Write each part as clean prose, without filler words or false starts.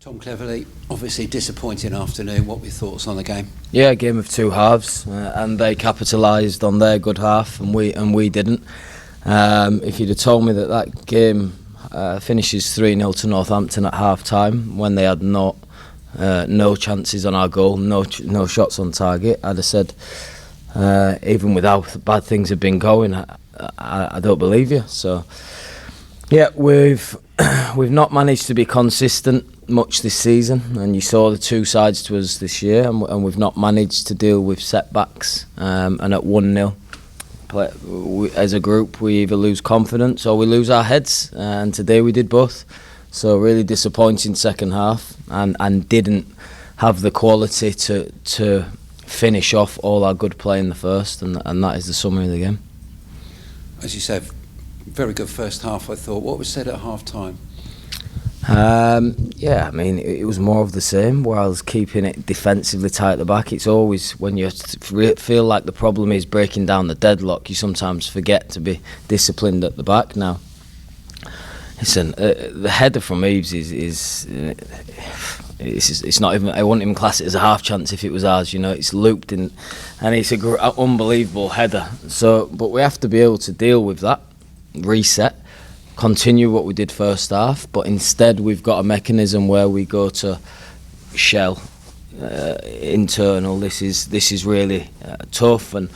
Tom Cleverley, obviously disappointing afternoon. What were your thoughts on the game? Yeah, game of two halves, and they capitalised on their good half, and we didn't. If you'd have told me that game finishes 3-0 to Northampton at half time when they had no chances on our goal, no shots on target, I'd have said, even with how bad things have been going, I don't believe you. So yeah, we've not managed to be consistent much this season, and you saw the two sides to us this year, and we've not managed to deal with setbacks, and at 1-0 as a group we either lose confidence or we lose our heads, and today we did both. So really disappointing second half, and didn't have the quality to finish off all our good play in the first, and that is the summary of the game. As you said, very good first half, I thought. What was said at half time? Yeah, I mean, it was more of the same, whilst keeping it defensively tight at the back. It's always when you feel like the problem is breaking down the deadlock, you sometimes forget to be disciplined at the back. Now, listen, the header from Eves is it's not even, I wouldn't even class it as a half chance if it was ours. You know, it's looped in, and it's an unbelievable header. So, but we have to be able to deal with that, reset, continue what we did first half, but instead we've got a mechanism where we go to shell internal. This is really tough, and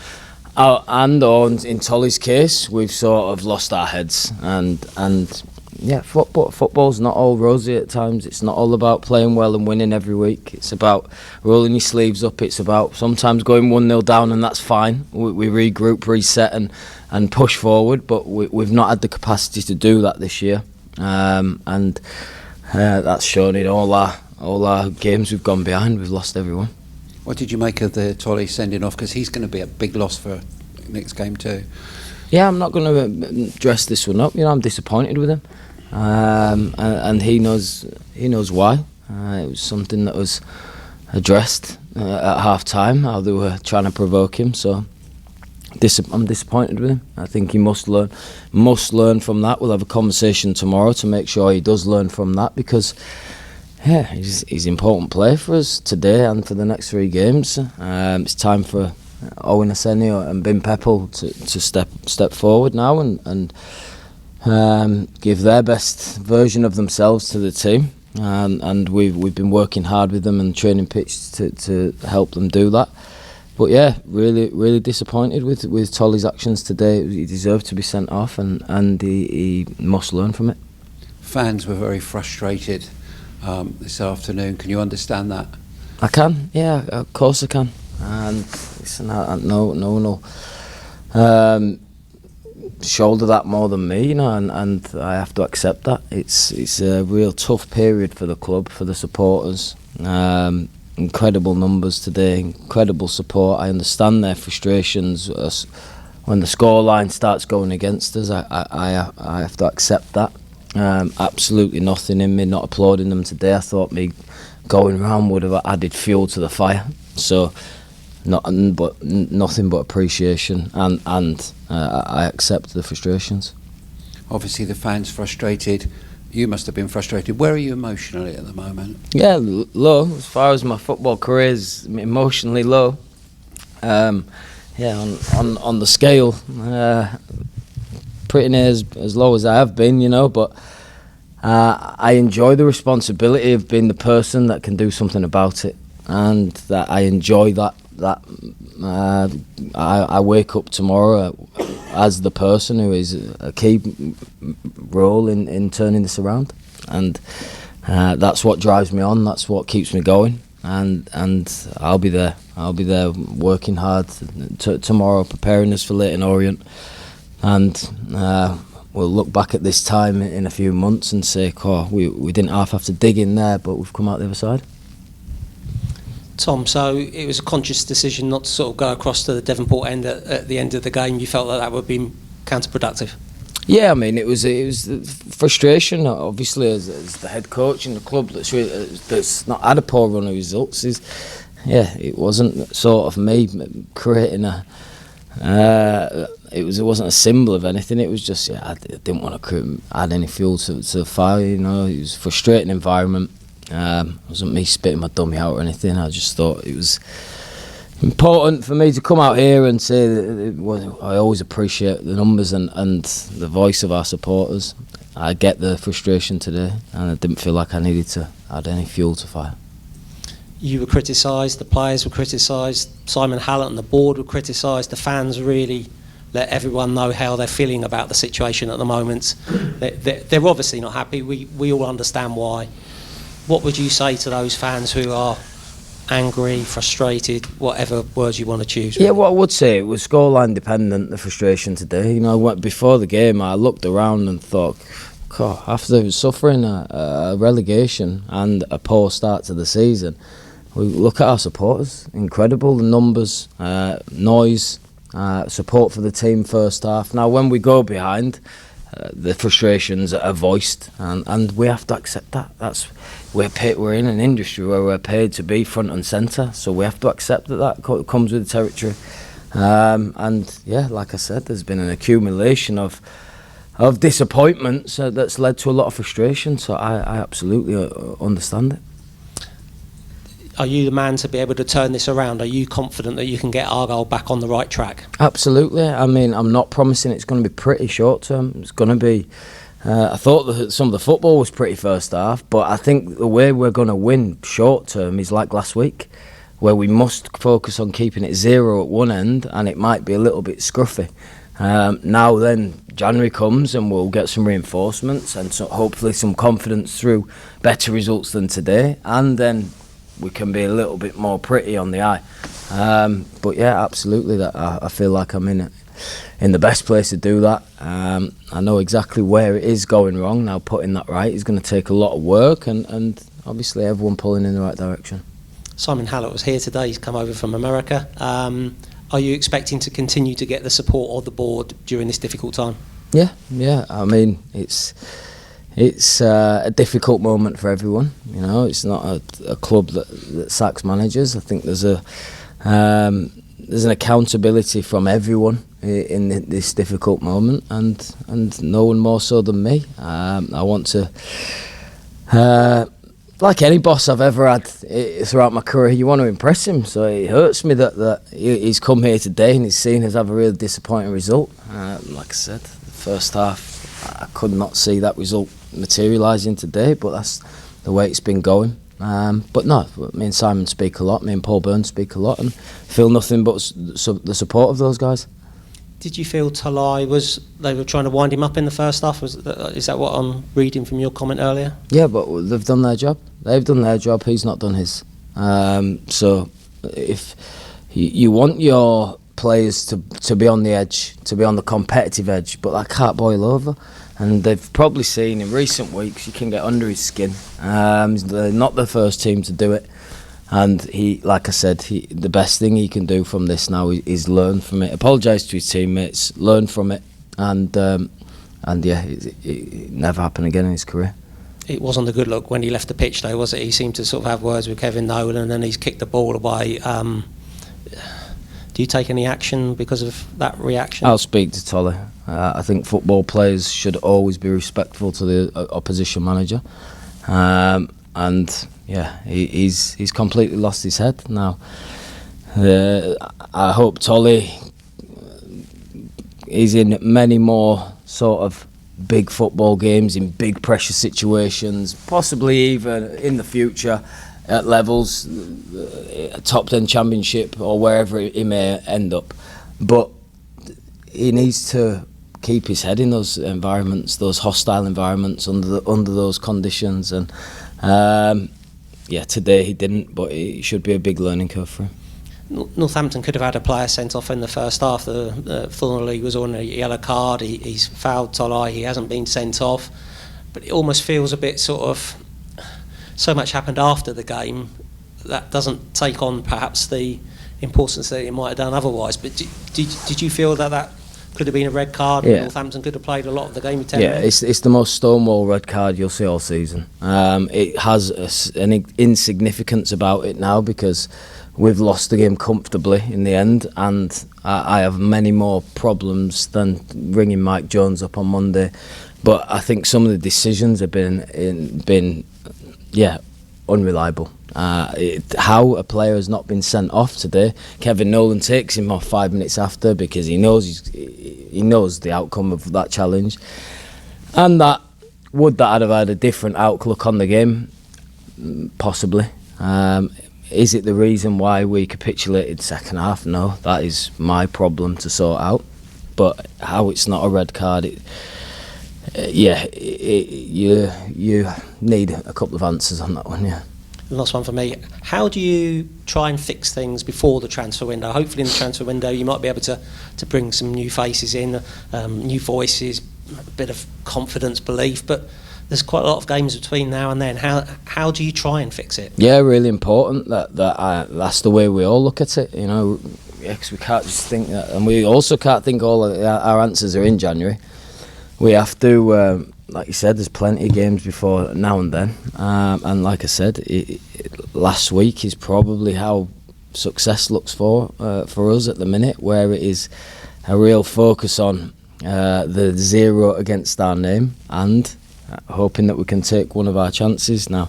in Tully's case, we've sort of lost our heads, and yeah, football's not all rosy at times. It's not all about playing well and winning every week. It's about rolling your sleeves up. It's about sometimes going 1-0 down, and that's fine. We regroup, reset, and push forward. But we've not had the capacity to do that this year, and that's shown in all our games we've gone behind. We've lost everyone. What did you make of the Tully sending off? Because he's going to be a big loss for next game too. Yeah, I'm not going to dress this one up. You know, I'm disappointed with him, and he knows why. It was something that was addressed at half time, how they were trying to provoke him. So I'm disappointed with him. I think he must learn from that. We'll have a conversation tomorrow to make sure he does learn from that, because yeah, he's an important player for us today and for the next 3 games. It's time for Owen Asenio and Bin Peppel to step forward now and give their best version of themselves to the team, and we've been working hard with them and training pitch to help them do that. But yeah, really disappointed with Tolly's actions today. He deserved to be sent off, and he must learn from it. Fans were very frustrated this afternoon. Can you understand that? I can, yeah, of course I can. And listen, no, shoulder that more than me, you know, and I have to accept that. It's a real tough period for the club, for the supporters. Incredible numbers today, incredible support. I understand their frustrations when the scoreline starts going against us. I have to accept that. Absolutely nothing in me not applauding them today. I thought me going round would have added fuel to the fire. So nothing but appreciation, and I accept the frustrations. Obviously the fans frustrated. You must have been frustrated. Where are you emotionally at the moment? Yeah, low. As far as my football career is, emotionally low. Yeah, on the scale, pretty near as low as I have been, you know. But I enjoy the responsibility of being the person that can do something about it, and that I enjoy that. I wake up tomorrow as the person who is a key role in turning this around, and that's what drives me on. That's what keeps me going, and I'll be there. I'll be there working hard tomorrow, preparing us for Leyton Orient, and we'll look back at this time in a few months and say, "Oh, we didn't have to dig in there, but we've come out the other side." Tom, so it was a conscious decision not to sort of go across to the Devonport end at the end of the game. You felt that would be counterproductive? Yeah, I mean, it was frustration, obviously, as the head coach in the club that's not had a poor run of results. It wasn't sort of me creating it wasn't a symbol of anything. It was just, I didn't want to add any fuel to the fire. You know, it was a frustrating environment. It wasn't me spitting my dummy out or anything. I just thought it was important for me to come out here and say that I always appreciate the numbers and the voice of our supporters. I get the frustration today, and I didn't feel like I needed to add any fuel to fire. You were criticised, the players were criticised, Simon Hallett and the board were criticised, the fans really let everyone know how they're feeling about the situation at the moment. They're obviously not happy, we all understand why. What would you say to those fans who are angry, frustrated, whatever words you want to choose? Yeah, what I would say, it was scoreline dependent, the frustration today. You know, before the game, I looked around and thought, God, after suffering a relegation and a poor start to the season, we look at our supporters, incredible, the numbers, noise, support for the team first half. Now, when we go behind, the frustrations are voiced, and we have to accept that. We're in an industry where we're paid to be front and centre, so we have to accept that comes with the territory. And yeah, like I said, there's been an accumulation of disappointments that's led to a lot of frustration. So I absolutely understand it. Are you the man to be able to turn this around? Are you confident that you can get Argyle back on the right track? Absolutely. I mean, I'm not promising it's going to be pretty short term. It's going to be... I thought that some of the football was pretty first half, but I think the way we're going to win short term is like last week, where we must focus on keeping it 0 at one end, and it might be a little bit scruffy. Now then, January comes and we'll get some reinforcements and hopefully some confidence through better results than today, and then we can be a little bit more pretty on the eye. But yeah, absolutely, that I feel like I'm in the best place to do that. I know exactly where it is going wrong. Now putting that right is going to take a lot of work, and obviously everyone pulling in the right direction. Simon Hallett was here today. He's come over from America. Are you expecting to continue to get the support of the board during this difficult time? Yeah. I mean, it's a difficult moment for everyone. You know, it's not a club that sacks managers. I think there's an accountability from everyone in this difficult moment, and no one more so than me. I want to, like any boss I've ever had throughout my career, you want to impress him. So it hurts me that he's come here today and he's seen us have a really disappointing result. Like I said, the first half, I could not see that result materialising today, but that's the way it's been going. But no, me and Simon speak a lot, me and Paul Byrne speak a lot, and feel nothing but the support of those guys. Did you feel Tully they were trying to wind him up in the first half? Is that what I'm reading from your comment earlier? Yeah, but they've done their job. They've done their job, he's not done his. So if you want your players to be on the edge, to be on the competitive edge, but that can't boil over. And they've probably seen in recent weeks you can get under his skin. They're not the first team to do it, and he, like I said, the best thing he can do from this now is learn from it, apologise to his teammates, learn from it, and yeah, it never happened again in his career. It wasn't a good look when he left the pitch, though, was it? He seemed to sort of have words with Kevin Nolan, and then he's kicked the ball away. Do you take any action because of that reaction? I'll speak to Tully. I think football players should always be respectful to the opposition manager, and yeah, he's completely lost his head now. I hope Tully is in many more sort of big football games, in big pressure situations, possibly even in the future at levels, top 10 championship or wherever he may end up. But he needs to keep his head in those environments, those hostile environments, under those conditions. And yeah, today he didn't, but it should be a big learning curve for him. Northampton could have had a player sent off in the first half. The Thornley was on a yellow card. He's fouled Tully. He hasn't been sent off. But it almost feels a bit sort of... So much happened after the game that doesn't take on perhaps the importance that it might have done otherwise. But did you feel that could have been a red card? Yeah. Northampton could have played a lot of the game with 10 Yeah, minutes? it's the most stonewall red card you'll see all season. It has an insignificance about it now because we've lost the game comfortably in the end, and I have many more problems than ringing Mike Jones up on Monday. But I think some of the decisions have been unreliable. How a player has not been sent off today. Kevin Nolan takes him off 5 minutes after because he knows the outcome of that challenge, and that I'd have had a different outlook on the game, possibly. Is it the reason why we capitulated second half? No, that is my problem to sort out. But how it's not a red card, you need a couple of answers on that one, yeah. Last one for me. How do you try and fix things before the transfer window? Hopefully in the transfer window you might be able to bring some new faces in, new voices, a bit of confidence, belief, but there's quite a lot of games between now and then. How do you try and fix it? Yeah, really important. That's the way we all look at it, you know. Yeah, 'cause we can't just think that, and we also can't think all of our answers are in January. We have to, like you said, there's plenty of games before now and then, and like I said, last week is probably how success looks for us at the minute, where it is a real focus on the 0 against our name and hoping that we can take one of our chances. Now,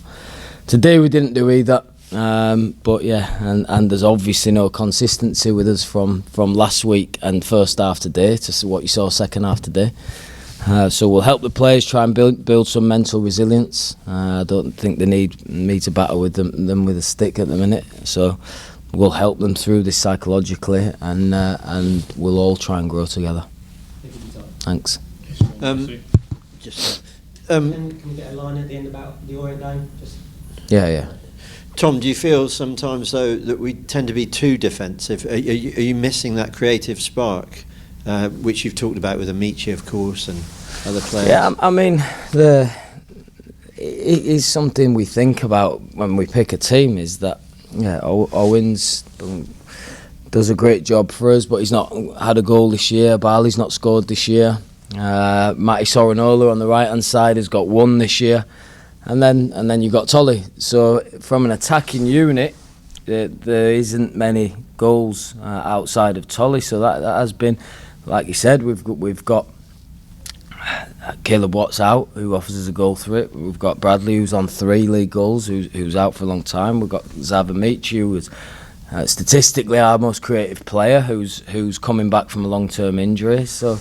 today we didn't do either, but yeah, and there's obviously no consistency with us from last week and first half today to what you saw second half today. So we'll help the players try and build some mental resilience. I don't think they need me to battle with them with a stick at the minute. So we'll help them through this psychologically, and we'll all try and grow together. Thanks. Can we get a line at the end about the Orient game? Yeah. Tom, do you feel sometimes though that we tend to be too defensive? Are you missing that creative spark, which you've talked about with Amici, of course, and other players? Yeah, I mean, it is something we think about when we pick a team. Is that Owens does a great job for us, but he's not had a goal this year. Barley's not scored this year. Matty Sorinola on the right hand side has got one this year, and then you've got Tully. So from an attacking unit, there isn't many goals outside of Tully. So that has been, like you said, we've got Caleb Watts out, who offers us a goal threat. We've got Bradley, who's on 3 league goals, who's out for a long time. We've got Zav Amici, who is statistically our most creative player, who's coming back from a long-term injury. So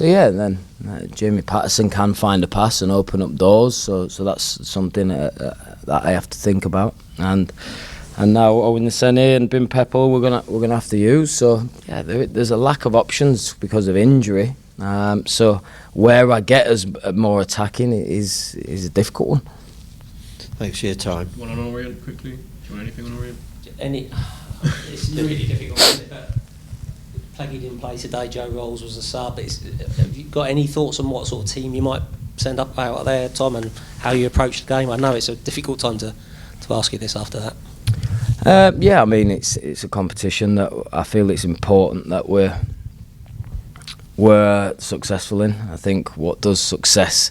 yeah, and then Jamie Patterson can find a pass and open up doors. So that's something that I have to think about. And now Owen Sene and Bim Peppel we're gonna have to use. So yeah, there's a lack of options because of injury. So where I get us more attacking is a difficult one. Thanks for your time. One on Orient quickly. Do you want anything on Orient? It's really difficult, isn't it? But Plaggy didn't play today. Joe Rolls was a sub. Have you got any thoughts on what sort of team you might send up out there, Tom, and how you approach the game? I know it's a difficult time to ask you this after that. Yeah, I mean it's a competition that I feel it's important that we're successful in. I think what does success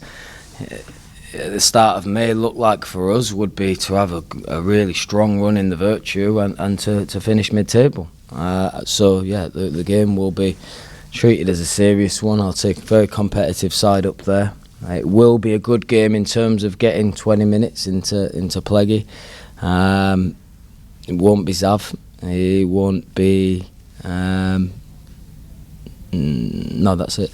at the start of May look like for us would be to have a really strong run in the Virtue and to finish mid-table. So yeah, the game will be treated as a serious one. I'll take a very competitive side up there. It will be a good game in terms of getting 20 minutes into Plaggy. It won't be Zav. It won't be... no, that's it.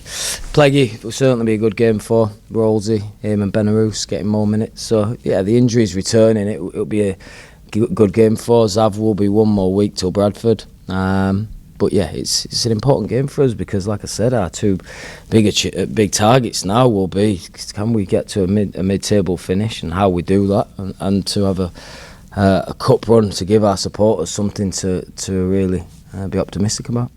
Plaggy will certainly be a good game for Rolsey, him and Benarouz getting more minutes. So yeah, the injury's returning. It'll be a good game for Zav. Will be one more week till Bradford. But yeah, it's an important game for us because, like I said, our two big targets now will be: can we get to a mid-table finish, and how we do that, and to have a cup run to give our supporters something to really be optimistic about.